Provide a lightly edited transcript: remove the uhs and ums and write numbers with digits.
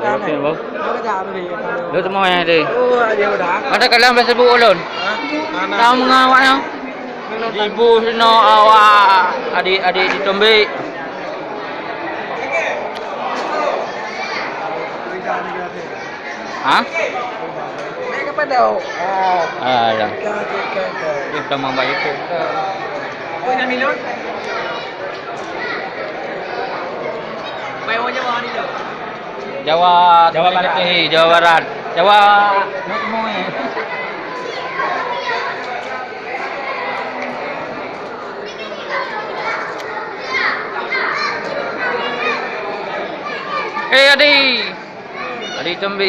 Okey, bau. Apa dah tadi? Lu semua yang ada. Oh, dia udah. Ada kalam bahasa bu ulun. Anak. Tahu mengawaknya. Ibu sino awak adik-adik ditombe. Ha? Naik apa dah? Oh. Alah. Kan. Kita mau bayar itu. Oh, nak minum? Bayar aja mana tu? Jawa Barat. Jawa Barat. Jawa semua ni. Adi. Adi tombe.